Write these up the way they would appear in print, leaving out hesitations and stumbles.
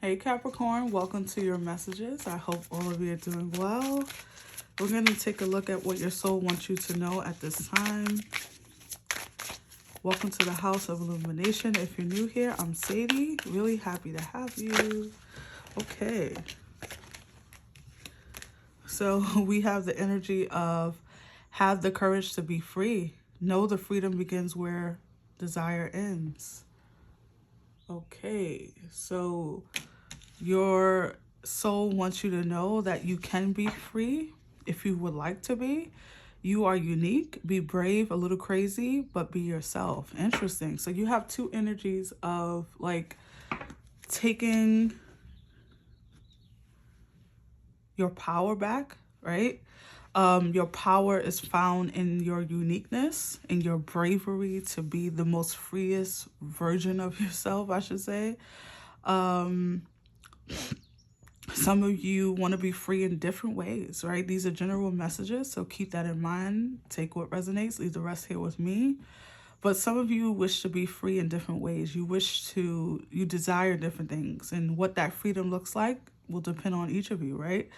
Hey Capricorn, welcome to your messages. I hope all of you are doing well. We're going to take a look at what your soul wants you to know at this time. Welcome to the House of Illumination. If you're new here, I'm Sadie. Really happy to have you. Okay. So we have the energy of have the courage to be free. Know the freedom begins where desire ends. Okay, so your soul wants you to know that you can be free if you would like to be. You are unique. Be brave, a little crazy, but be yourself. Interesting. So you have two energies of like taking your power back, right? Your power is found in your uniqueness, in your bravery to be the most freest version of yourself, I should say. Some of you want to be free in different ways, right? These are general messages, so keep that in mind. Take what resonates, leave the rest here with me. But some of you wish to be free in different ways. You desire different things. And what that freedom looks like will depend on each of you, right?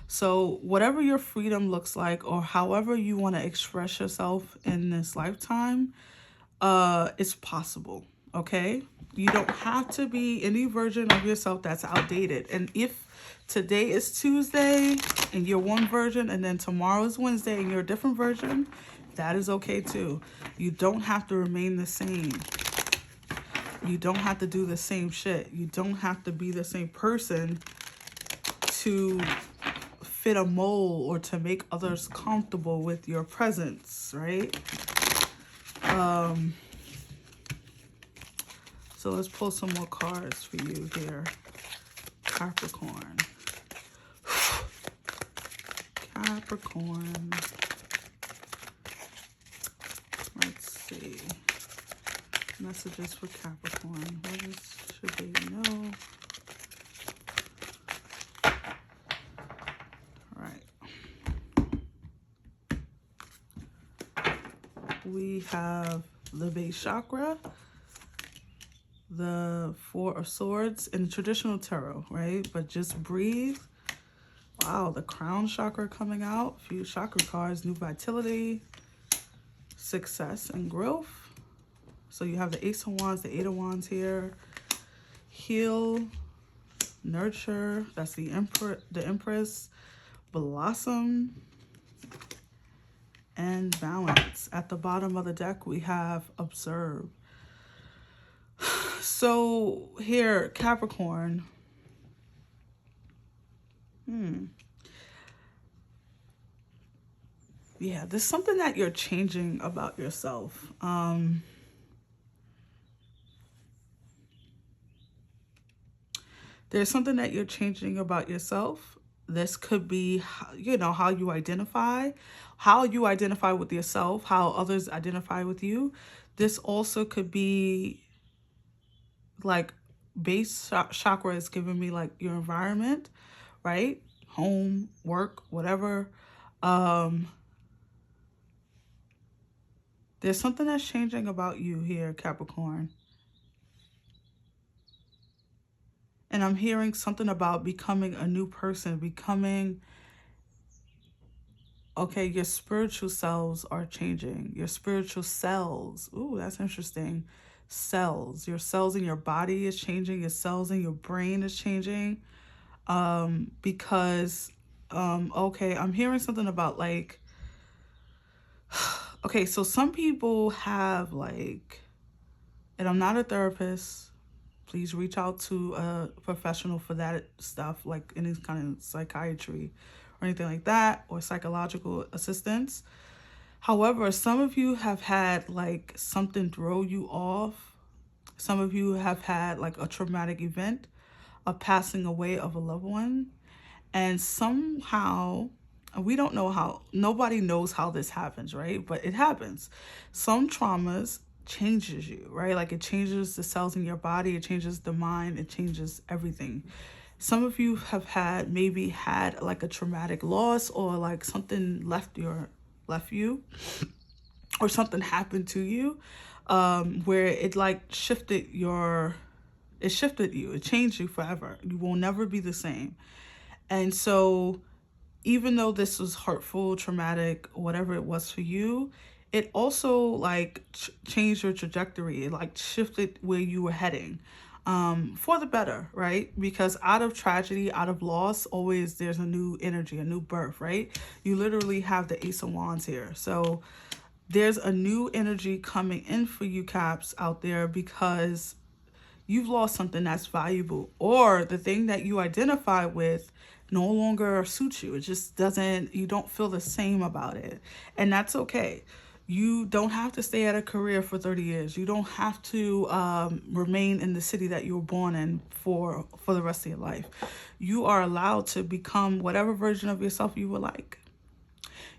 So whatever your freedom looks like, or however you want to express yourself in this lifetime, it's possible, okay? You don't have to be any version of yourself that's outdated. And if today is Tuesday and you're one version, and then tomorrow is Wednesday and you're a different version, that is okay too. You don't have to remain the same. You don't have to do the same shit. You don't have to be the same person to fit a mold or to make others comfortable with your presence, right? So let's pull some more cards for you here, Capricorn. Capricorn. Let's see. Messages for Capricorn. Should they know? All right. We have the base chakra, the Four of Swords, in traditional tarot, right? But just breathe. Wow, the crown chakra coming out. A few chakra cards, new vitality, success, and growth. So you have the Ace of Wands, the Eight of Wands here. Heal, nurture, that's the Empress, blossom, and balance. At the bottom of the deck, we have observe. So here, Capricorn. Yeah, there's something that you're changing about yourself. There's something that you're changing about yourself. This could be, how you identify with yourself, how others identify with you. This also could be like base chakra is giving me like your environment, right? Home, work, whatever. There's something that's changing about you here, Capricorn. And I'm hearing something about becoming a new person, okay, your spiritual selves are changing. Your spiritual cells. Ooh, that's interesting. Cells. Your cells in your body is changing. Your cells in your brain is changing. Because, okay, I'm hearing something about like, okay, so some people have like, and I'm not a therapist. Please reach out to a professional for that stuff, like any kind of psychiatry or anything like that, or psychological assistance. However, some of you have had like something throw you off. Some of you have had like a traumatic event, a passing away of a loved one. And somehow, we don't know how, nobody knows how this happens, right? But it happens. Some traumas changes you, right? Like it changes the cells in your body, it changes the mind, it changes everything. Some of you have maybe had like a traumatic loss, or like something left you, or something happened to you, where it like shifted It shifted you. It changed you forever. You will never be the same. And so even though this was hurtful, traumatic, whatever it was for you, it also like changed your trajectory. It like shifted where you were heading, for the better, right? Because out of tragedy, out of loss, always there's a new energy, a new birth, right? You literally have the Ace of Wands here. So there's a new energy coming in for you, Caps, out there, because you've lost something that's valuable, or the thing that you identify with no longer suits you. It just doesn't, you don't feel the same about it. And that's okay. You don't have to stay at a career for 30 years. You don't have to remain in the city that you were born in for the rest of your life. You are allowed to become whatever version of yourself you would like.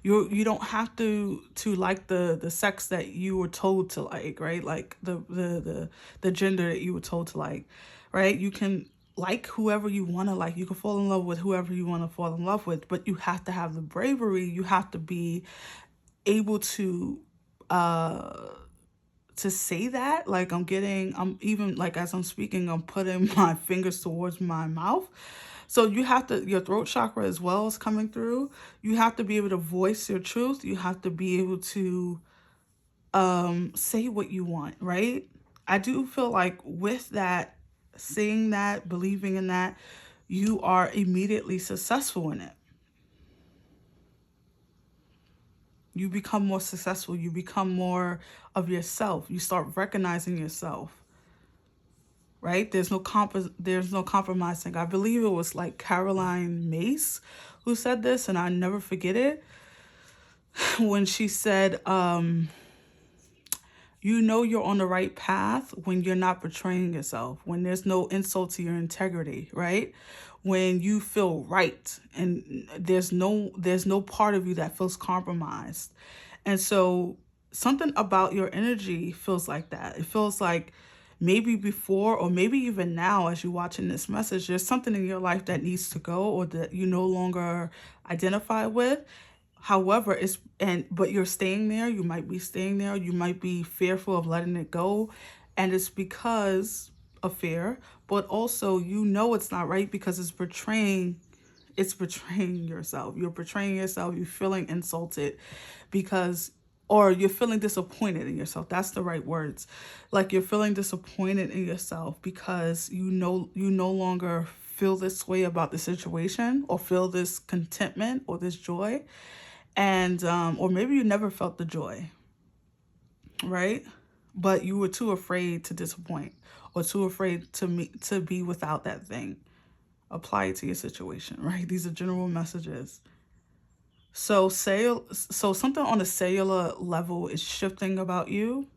You don't have to like the sex that you were told to like, right? Like the gender that you were told to like, right? You can like whoever you want to like. You can fall in love with whoever you want to fall in love with, but you have to have the bravery. You have to be able to say that. Like I'm even like, as I'm speaking, I'm putting my fingers towards my mouth. So you have to, your throat chakra as well is coming through. You have to be able to voice your truth. You have to be able to say what you want, right? I do feel like with that, saying that, believing in that, you are immediately successful in it. You become more successful. You become more of yourself. You start recognizing yourself, right? There's no compromising. I believe it was like Caroline Mace who said this, and I never forget it. When she said, you know you're on the right path when you're not betraying yourself, when there's no insult to your integrity, right? When you feel right and there's no part of you that feels compromised. And so something about your energy feels like that. It feels like maybe before, or maybe even now as you're watching this message, there's something in your life that needs to go, or that you no longer identify with. However, but you're staying there. You might be staying there. You might be fearful of letting it go. And it's because of fear, but also it's not right because it's betraying yourself. You're betraying yourself. You're feeling insulted or you're feeling disappointed in yourself. That's the right words. Like you're feeling disappointed in yourself because you no longer feel this way about the situation, or feel this contentment or this joy. And or maybe you never felt the joy, right? But you were too afraid to disappoint, or too afraid to be without that thing. Apply it to your situation, right? These are general messages. So something on a cellular level is shifting about you.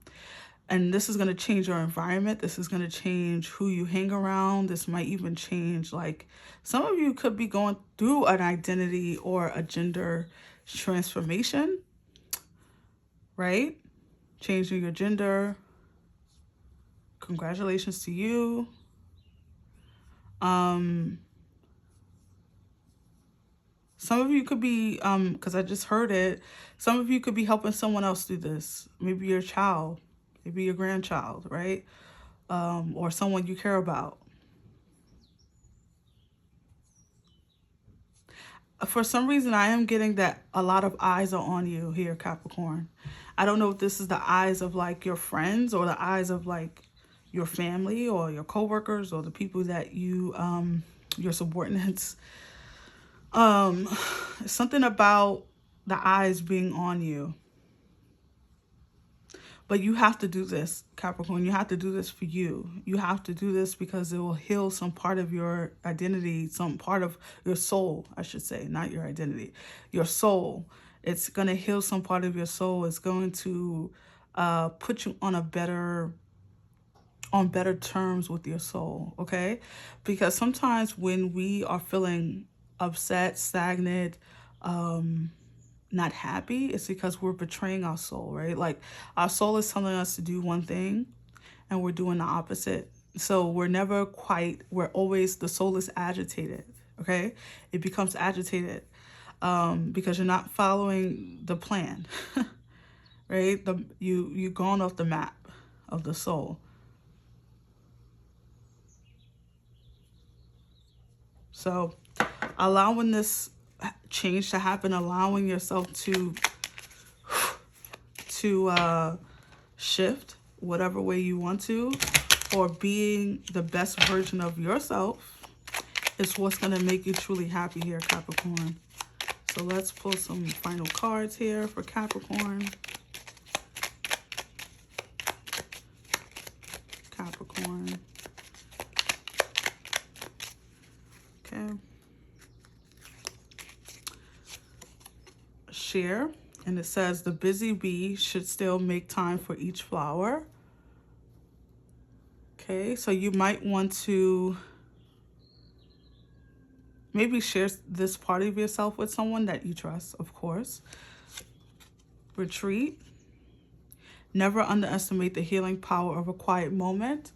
And this is going to change your environment. This is going to change who you hang around. This might even change, like, some of you could be going through an identity or a gender transformation, right? Changing your gender. Congratulations to you. Some of you could be, because I just heard it, some of you could be helping someone else do this. Maybe your child, maybe your grandchild, right? Or someone you care about. For some reason, I am getting that a lot of eyes are on you here, Capricorn. I don't know if this is the eyes of like your friends, or the eyes of like your family, or your coworkers, or the people that your subordinates. Something about the eyes being on you. But you have to do this, Capricorn. You have to do this for you. You have to do this because it will heal some part of your identity, some part of your soul, I should say, not your identity, your soul. It's going to heal some part of your soul. It's going to put you on better terms with your soul, okay? Because sometimes when we are feeling upset, stagnant, not happy, it's because we're betraying our soul, right? Like our soul is telling us to do one thing and we're doing the opposite. So we're always, the soul is agitated, okay? It becomes agitated because you're not following the plan, right? You've gone off the map of the soul. So allowing this change to happen, allowing yourself to shift whatever way you want to, or being the best version of yourself is what's going to make you truly happy here, Capricorn. So let's pull some final cards here for Capricorn. Capricorn. Okay. Share. And it says the busy bee should still make time for each flower. Okay, so you might want to maybe share this part of yourself with someone that you trust, of course. Retreat. Never underestimate the healing power of a quiet moment.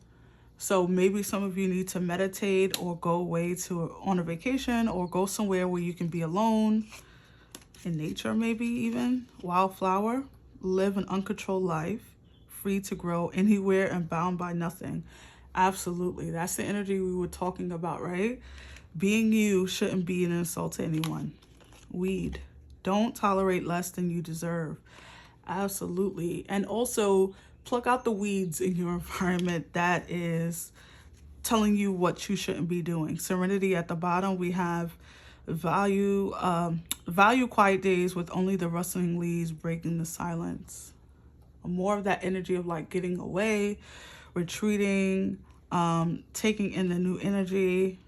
So maybe some of you need to meditate or go away on a vacation or go somewhere where you can be alone, in nature maybe even. Wildflower. Live an uncontrolled life, free to grow anywhere and bound by nothing. Absolutely. That's the energy we were talking about, right? Being you shouldn't be an insult to anyone. Weed. Don't tolerate less than you deserve. Absolutely. And also pluck out the weeds in your environment that is telling you what you shouldn't be doing. Serenity at the bottom, we have value quiet days with only the rustling leaves breaking the silence. More of that energy of like getting away, retreating, taking in the new energy.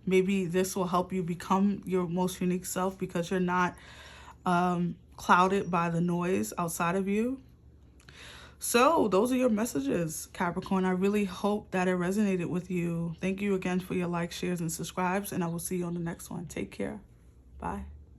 Maybe this will help you become your most unique self because you're not clouded by the noise outside of you. So those are your messages, Capricorn. I really hope that it resonated with you. Thank you again for your likes, shares, and subscribes, and I will see you on the next one. Take care. Bye.